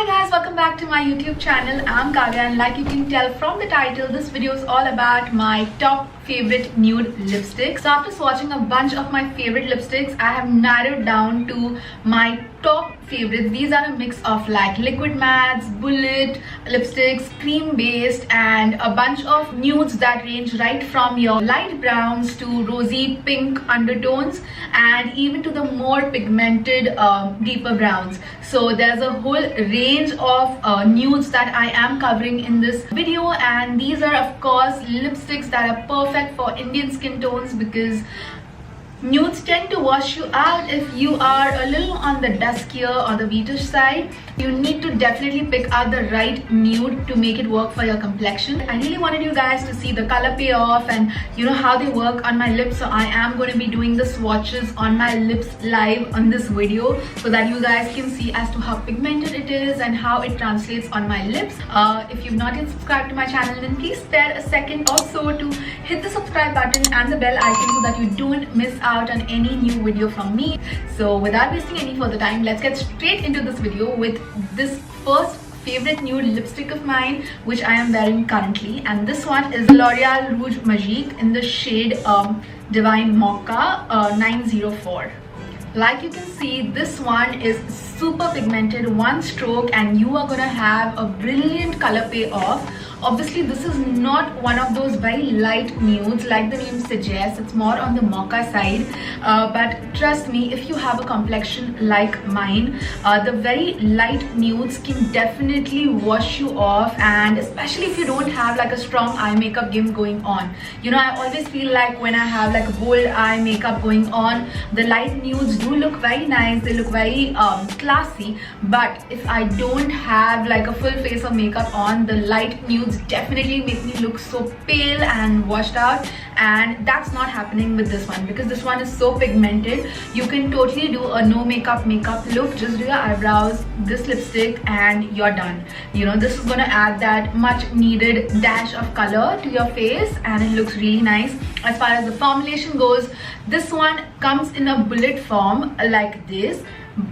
Hi guys, welcome back to my YouTube channel. I'm Kavya and like you can tell from the title, this video is all about my top favorite nude lipsticks. So after swatching a bunch of my favorite lipsticks, I have narrowed down to my top favorites. These are a mix of like liquid mattes, bullet lipsticks, cream based, and a bunch of nudes that range right from your light browns to rosy pink undertones and even to the more pigmented deeper browns. So there's a whole range of nudes that I am covering in this video, and these are of course lipsticks that are perfect for Indian skin tones because nudes tend to wash you out if you are a little on the duskier or the wheatish side. You need to definitely pick out the right nude to make it work for your complexion. I really wanted you guys to see the color payoff and you know how they work on my lips, so I am going to be doing the swatches on my lips live on this video so that you guys can see as to how pigmented it is and how it translates on my lips. If you've not yet subscribed to my channel, then please spare a second also to hit the subscribe button and the bell icon so that you don't miss out on any new video from me. So without wasting any further time, let's get straight into this video with this first favorite nude lipstick of mine, which I am wearing currently, and this one is L'Oreal Rouge Magique in the shade Divine Mocha 904. Like you can see, this one is super pigmented, one stroke, and you are gonna have a brilliant color payoff. Obviously, this is not one of those very light nudes like the name suggests. It's more on the mocha side, but trust me, if you have a complexion like mine, the very light nudes can definitely wash you off, and especially if you don't have like a strong eye makeup game going on. You know, I always feel like when I have like a bold eye makeup going on, the light nudes do look very nice, they look very classy, but if I don't have like a full face of makeup on, the light nudes definitely make me look so pale and washed out, and that's not happening with this one because this one is so pigmented. You can totally do a no makeup look, just do your eyebrows, this lipstick, and you're done. You know, this is gonna add that much needed dash of color to your face, and it looks really nice. As far as the formulation goes, this one comes in a bullet form like this,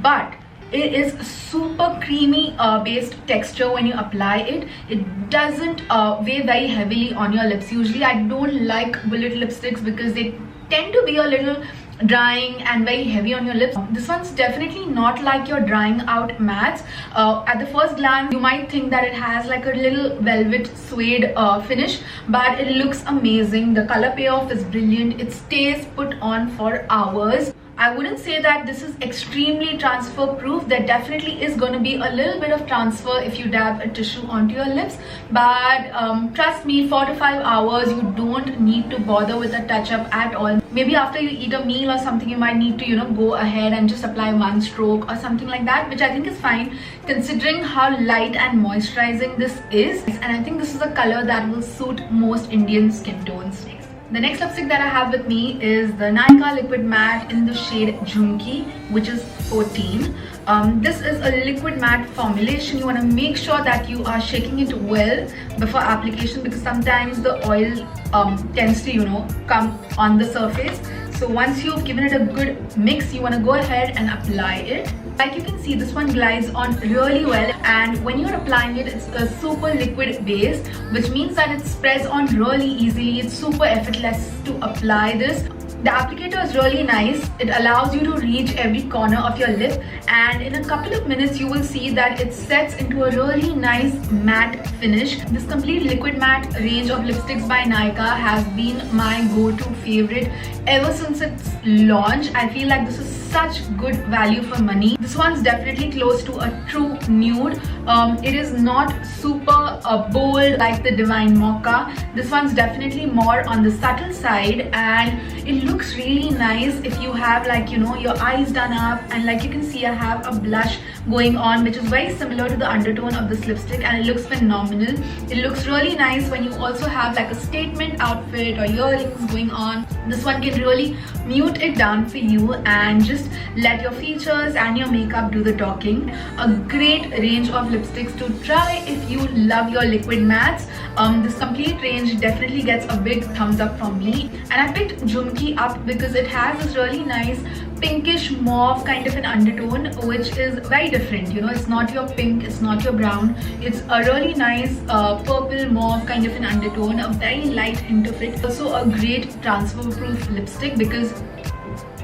but it is super creamy based texture. When you apply it, it doesn't weigh very heavily on your lips. Usually I don't like bullet lipsticks because they tend to be a little drying and very heavy on your lips. This one's definitely not like your drying out mattes. At the first glance you might think that it has like a little velvet suede finish, but it looks amazing. The color payoff is brilliant. It stays put on for hours. I wouldn't say that this is extremely transfer proof. There definitely is going to be a little bit of transfer if you dab a tissue onto your lips, but trust me, 4 to 5 hours you don't need to bother with a touch up at all. Maybe after you eat a meal or something, you might need to, you know, go ahead and just apply one stroke or something like that, which I think is fine considering how light and moisturizing this is, and I think this is a color that will suit most Indian skin tones. The next lipstick that I have with me is the Nykaa Liquid Matte in the shade Jhumki, which is 14. This is a liquid matte formulation. You want to make sure that you are shaking it well before application because sometimes the oil tends to, you know, come on the surface. So once you've given it a good mix, you want to go ahead and apply it. Like you can see, this one glides on really well, and when you're applying it, it's a super liquid base, which means that it spreads on really easily. It's super effortless to apply this. The applicator is really nice. It allows you to reach every corner of your lip, and in a couple of minutes you will see that it sets into a really nice matte finish. This complete liquid matte range of lipsticks by Nykaa has been my go-to favorite ever since its launch. I feel like this is such good value for money. This one's definitely close to a true nude. It is not super bold like the Divine Mocha. This one's definitely more on the subtle side, and it looks really nice if you have, like, you know, your eyes done up, and like you can see I have a blush going on which is very similar to the undertone of this lipstick, and it looks phenomenal. It looks really nice when you also have like a statement outfit or earrings going on. This one can really mute it down for you and just let your features and your makeup do the talking. A great range of lipsticks to try if you love your liquid mattes. This complete range definitely gets a big thumbs up from me, and I picked Jhumki up because it has this really nice pinkish mauve kind of an undertone, which is very different. You know, it's not your pink, it's not your brown, it's a really nice purple mauve kind of an undertone, a very light hint of it. Also a great transfer proof lipstick because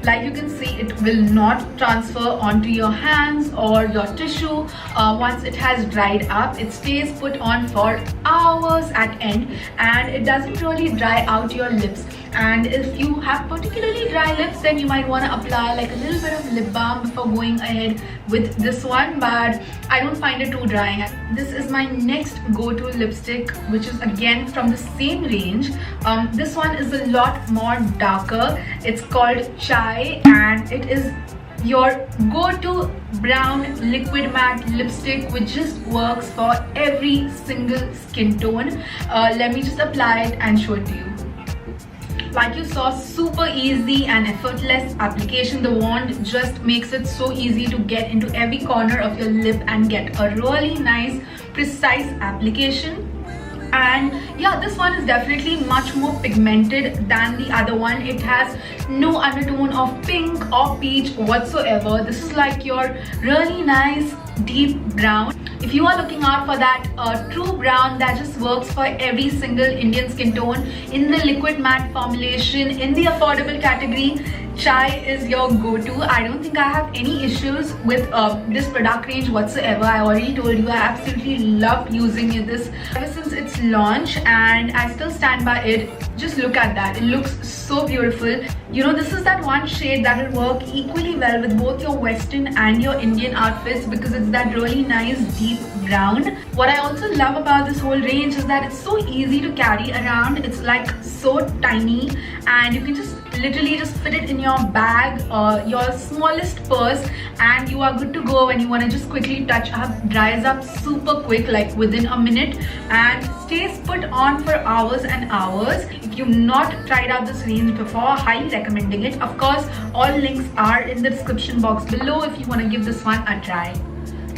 like you can see, it will not transfer onto your hands or your tissue. Once it has dried up, it stays put on for hours at end, and it doesn't really dry out your lips. And if you have particularly dry lips, then you might want to apply like a little bit of lip balm before going ahead with this one, but I don't find it too drying. This is my next go-to lipstick, which is again from the same range. This one is a lot more darker. It's called Chai, and it is your go-to brown liquid matte lipstick which just works for every single skin tone. Let me just apply it and show it to you. Like you saw, super easy and effortless application. The wand just makes it so easy to get into every corner of your lip and get a really nice precise application. And yeah, this one is definitely much more pigmented than the other one. It has no undertone of pink or peach whatsoever. This is like your really nice deep brown. If you are looking out for that true brown that just works for every single Indian skin tone in the liquid matte formulation in the affordable category, Chai is your go-to. I don't think I have any issues with this product range whatsoever. I already told you I absolutely love using this ever since its launch, and I still stand by it. Just look at that, it looks so beautiful. You know, this is that one shade that will work equally well with both your Western and your Indian outfits because it's that really nice deep brown. What I also love about this whole range is that it's so easy to carry around. It's like so tiny, and you can just literally just fit it in your bag or your smallest purse, and you are good to go when you want to just quickly touch up. Dries up super quick, like within a minute, and stays put on for hours and hours. If you've not tried out this range before, highly recommending it. Of course, all links are in the description box below if you want to give this one a try.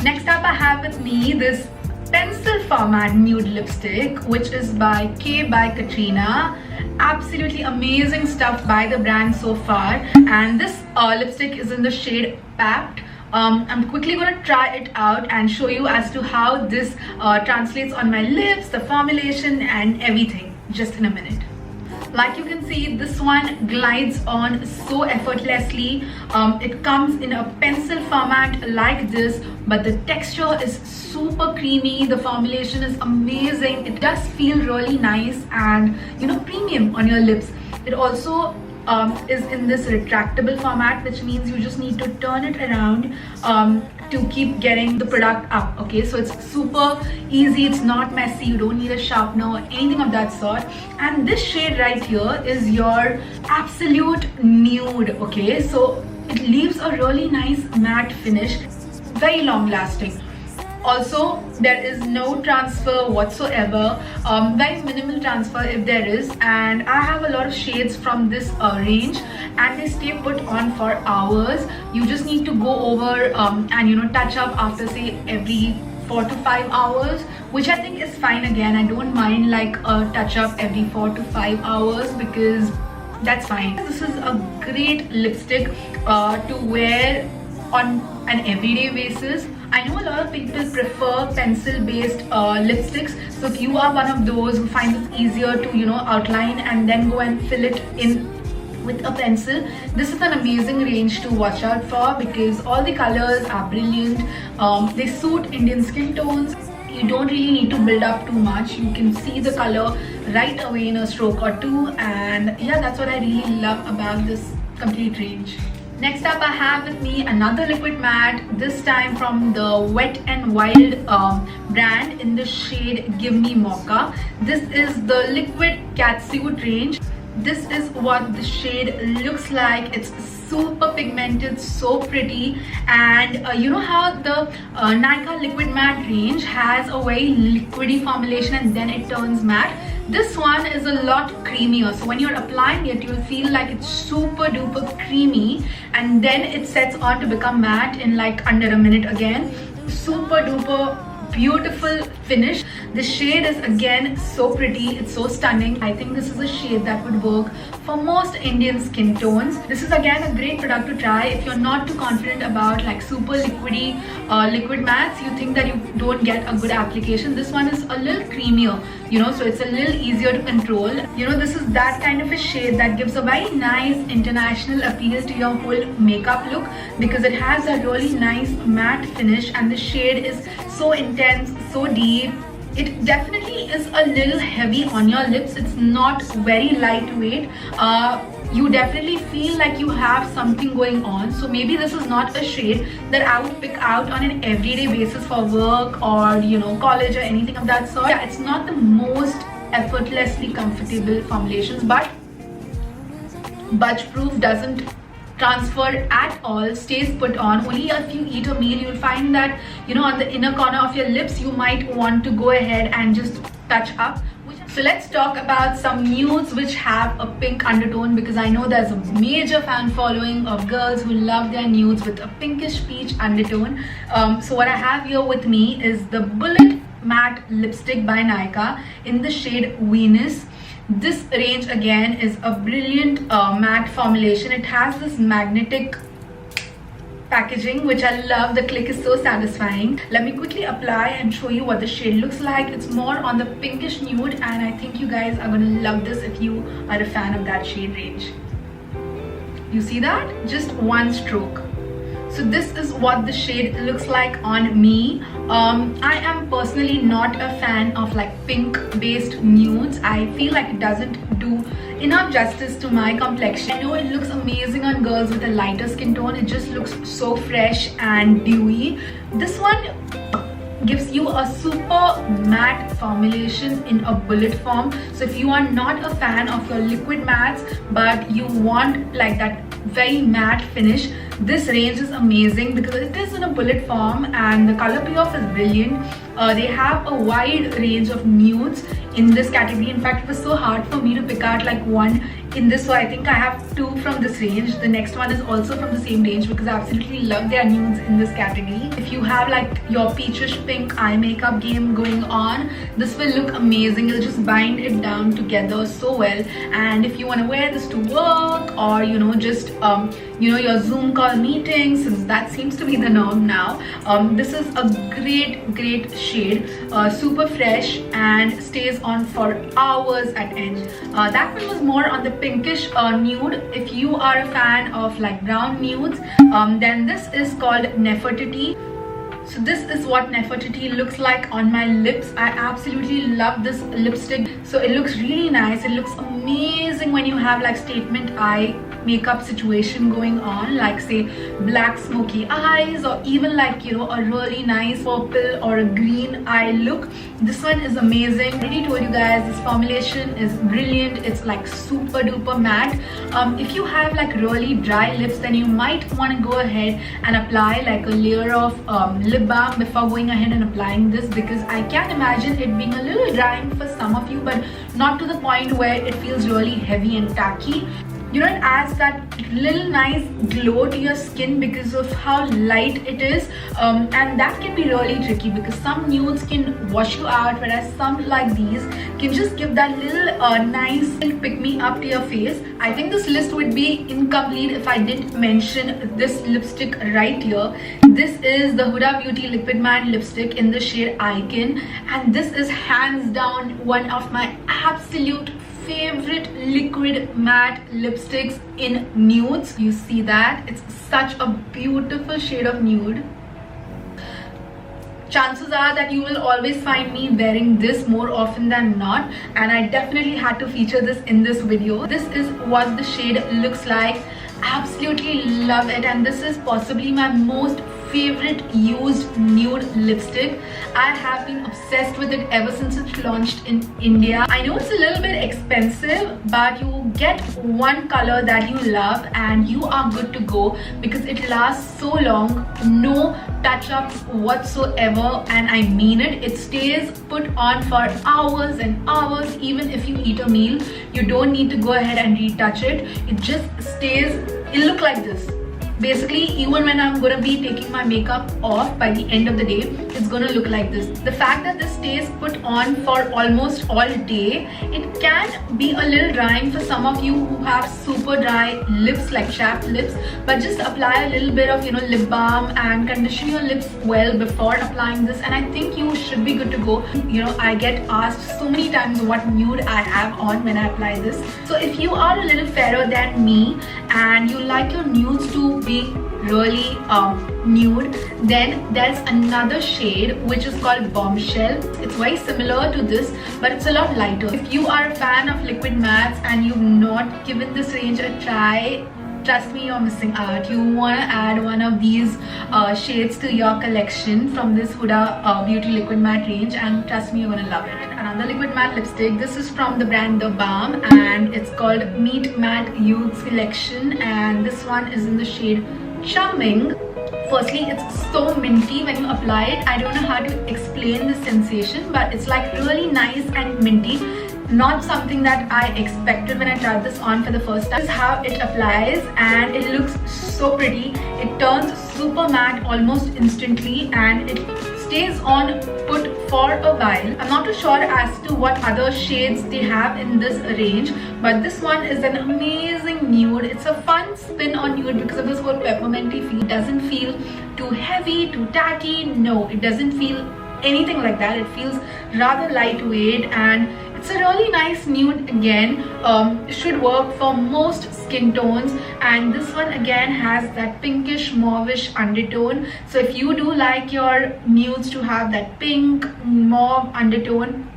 Next up, I have with me this pencil format nude lipstick, which is by K by Katrina. Absolutely amazing stuff by the brand so far, and this lipstick is in the shade Packed. I'm quickly going to try it out and show you as to how this translates on my lips, the formulation and everything, just in a minute. Like you can see, this one glides on so effortlessly. It comes in a pencil format like this, but the texture is super creamy. The formulation is amazing. It does feel really nice and, you know, premium on your lips. It also is in this retractable format, which means you just need to turn it around to keep getting the product up. Okay, so it's super easy, it's not messy, you don't need a sharpener or anything of that sort. And this shade right here is your absolute nude. Okay, so it leaves a really nice matte finish, very long lasting. Also, there is no transfer whatsoever, very minimal transfer if there is, and I have a lot of shades from this range, and they stay put on for hours. You just need to go over and, you know, touch up after say every 4 to 5 hours, which I think is fine. Again, I don't mind like a touch up every 4 to 5 hours because that's fine. This is a great lipstick to wear on an everyday basis. I know a lot of people prefer pencil based lipsticks, so if you are one of those who finds it easier to, you know, outline and then go and fill it in with a pencil, this is an amazing range to watch out for because all the colors are brilliant. They suit Indian skin tones. You don't really need to build up too much. You can see the color right away in a stroke or two, and yeah, that's what I really love about this complete range. Next up, I have with me another liquid matte, this time from the Wet n Wild brand in the shade Give Me Mocha. This is the liquid catsuit range. This is what the shade looks like. It's super pigmented, so pretty, and you know how the Nykaa liquid matte range has a very liquidy formulation and then it turns matte. This one is a lot creamier, so when you're applying it, you'll feel like it's super duper creamy, and then it sets on to become matte in like under a minute again. Super duper beautiful finish. The shade is again so pretty, it's so stunning. I think this is a shade that would work for most Indian skin tones. This is again a great product to try if you're not too confident about like super liquidy liquid mattes. You think that you don't get a good application. This one is a little creamier, you know, so it's a little easier to control. You know, this is that kind of a shade that gives a very nice international appeal to your whole makeup look, because it has a really nice matte finish and the shade is so intense, so deep. It definitely is a little heavy on your lips. It's not very lightweight. You definitely feel like you have something going on. So maybe this is not a shade that I would pick out on an everyday basis for work or, you know, college or anything of that sort. Yeah, it's not the most effortlessly comfortable formulations, but budge proof, doesn't transfer at all, stays put on. Only if you eat a meal, you'll find that, you know, on the inner corner of your lips you might want to go ahead and just touch up. So let's talk about some nudes which have a pink undertone, because I know there's a major fan following of girls who love their nudes with a pinkish peach undertone. So what I have here with me is the Bullet Matte Lipstick by Nykaa in the shade Venus. This range again is a brilliant matte formulation. It has this magnetic packaging which I love. The click is so satisfying. Let me quickly apply and show you what the shade looks like. It's more on the pinkish nude, and I think you guys are gonna love this if you are a fan of that shade range. You see that? Just one stroke. So this is what the shade looks like on me. I am personally not a fan of like pink based nudes. I feel like it doesn't do enough justice to my complexion. I know it looks amazing on girls with a lighter skin tone. It just looks so fresh and dewy. This one gives you a super matte formulation in a bullet form. So if you are not a fan of your liquid mattes but you want like that very matte finish, this range is amazing because it is in a bullet form and the color payoff is brilliant. They have a wide range of nudes in this category. In fact, it was so hard for me to pick out like one in this, so I think I have two from this range. The next one is also from the same range because I absolutely love their nudes in this category. If you have like your peachish pink eye makeup game going on, this will look amazing. It'll just bind it down together so well. And if you want to wear this to work or, you know, just you know, your Zoom call meetings, since that seems to be the norm now, this is a great shade. Super fresh and stays on for hours at end. That one was more on the pinkish nude. If you are a fan of like brown nudes, then this is called Nefertiti. So this is what Nefertiti looks like on my lips. I absolutely love this lipstick. So it looks really nice. It looks amazing when you have like statement eye makeup situation going on, like say black smoky eyes, or even like, you know, a really nice purple or a green eye look. This one is amazing. I already told you guys this formulation is brilliant. It's like super duper matte. If you have like really dry lips, then you might want to go ahead and apply like a layer of lip balm before going ahead and applying this, because I can imagine it being a little drying for some of you, but not to the point where it feels really heavy and tacky. You know, it adds that little nice glow to your skin because of how light it is, and that can be really tricky because some nudes can wash you out, whereas some like these can just give that little nice pick me up to your face. I think this list would be incomplete if I didn't mention this lipstick right here. This is the Huda Beauty Liquid Matte Lipstick in the shade Icon, and this is hands down one of my absolute favorite liquid matte lipsticks in nudes. You see that? It's such a beautiful shade of nude. Chances are that you will always find me wearing this more often than not, and I definitely had to feature this in this video. This is what the shade looks like. Absolutely love it, and this is possibly my most favorite used nude lipstick. I have been obsessed with it ever since it launched in India. I know it's a little bit expensive, but you get one color that you love and you are good to go because it lasts so long. No touch-ups whatsoever, and I mean it. It stays put on for hours and hours. Even if you eat a meal, you don't need to go ahead and retouch it. It just stays. It looks like this. basically even when I'm gonna be taking my makeup off by the end of the day, it's gonna look like this. The fact that this stays put on for almost all day, it can be a little drying for some of you who have super dry lips, like chapped lips, but just apply a little bit of lip balm and condition your lips well before applying this, and I think you should be good to go. I get asked so many times what nude I have on when I apply this. So if you are a little fairer than me and you like your nudes to be really nude, then there's another shade which is called Bombshell. It's very similar to this, but it's a lot lighter. If you are a fan of liquid mattes and you've not given this range a try, trust me, you're missing out. You want to add one of these shades to your collection from this Huda Beauty Liquid Matte range, and trust me, you're gonna love it. Another liquid matte lipstick. This is from the brand The Balm, and it's called Meet Matte Youth Selection, and this one is in the shade Charming. Firstly, it's so minty when you apply it. I don't know how to explain the sensation, but it's like really nice and minty. Not something that I expected when I tried this on for the first time. This is how it applies, and it looks so pretty. It turns super matte almost instantly, and it stays on put for a while. I'm not too sure as to what other shades they have in this range, but this one is an amazing nude. It's a fun spin on nude because of this whole pepperminty feel. It doesn't feel too heavy, too tacky. No, it doesn't feel anything like that. It feels rather lightweight, and it's a really nice nude again. It should work for most skin tones, and this one again has that pinkish mauvish undertone. So if you do like your nudes to have that pink mauve undertone,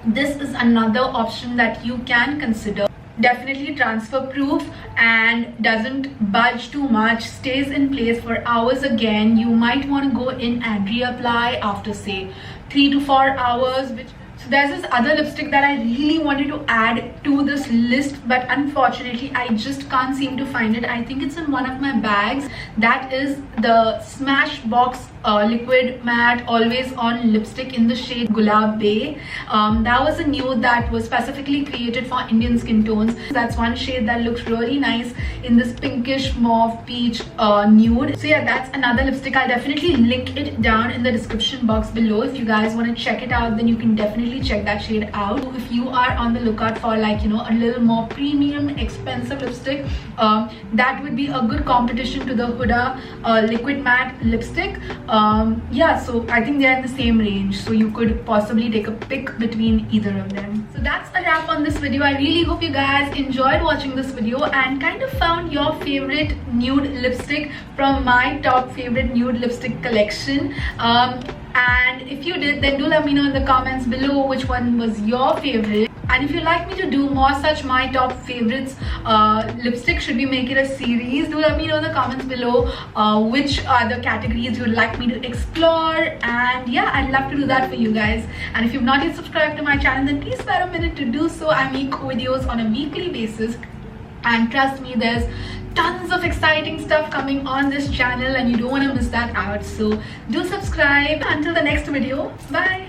this is another option that you can consider. Definitely transfer proof and doesn't budge too much, stays in place for hours. Again, you might want to go in and reapply after say 3 to 4 hours. So there's this other lipstick that I really wanted to add to this list, but unfortunately I just can't seem to find it. I think it's in one of my bags. That is the Smashbox liquid matte always on lipstick in the shade Gulab Bay. That was a nude that was specifically created for Indian skin tones. That's one shade that looks really nice in this pinkish mauve peach nude. So yeah, that's another lipstick. I'll definitely link it down in the description box below. If you guys want to check it out, then you can definitely check that shade out. If you are on the lookout for like a little more premium expensive lipstick, that would be a good competition to the Huda liquid matte lipstick. Yeah, so I think they're in the same range, so you could possibly take a pick between either of them. So that's a wrap on this video. I really hope you guys enjoyed watching this video and kind of found your favorite nude lipstick from my top favorite nude lipstick collection. And if you did, then do let me know in the comments below which one was your favorite. And if you'd like me to do more such my top favorites lipstick, should we make it a series, do let me know in the comments below which other categories you'd like me to explore. And yeah, I'd love to do that for you guys. And if you've not yet subscribed to my channel, then please spare a minute to do so. I make videos on a weekly basis, and trust me, there's tons of exciting stuff coming on this channel and you don't want to miss that out. So do subscribe. Until the next video, bye.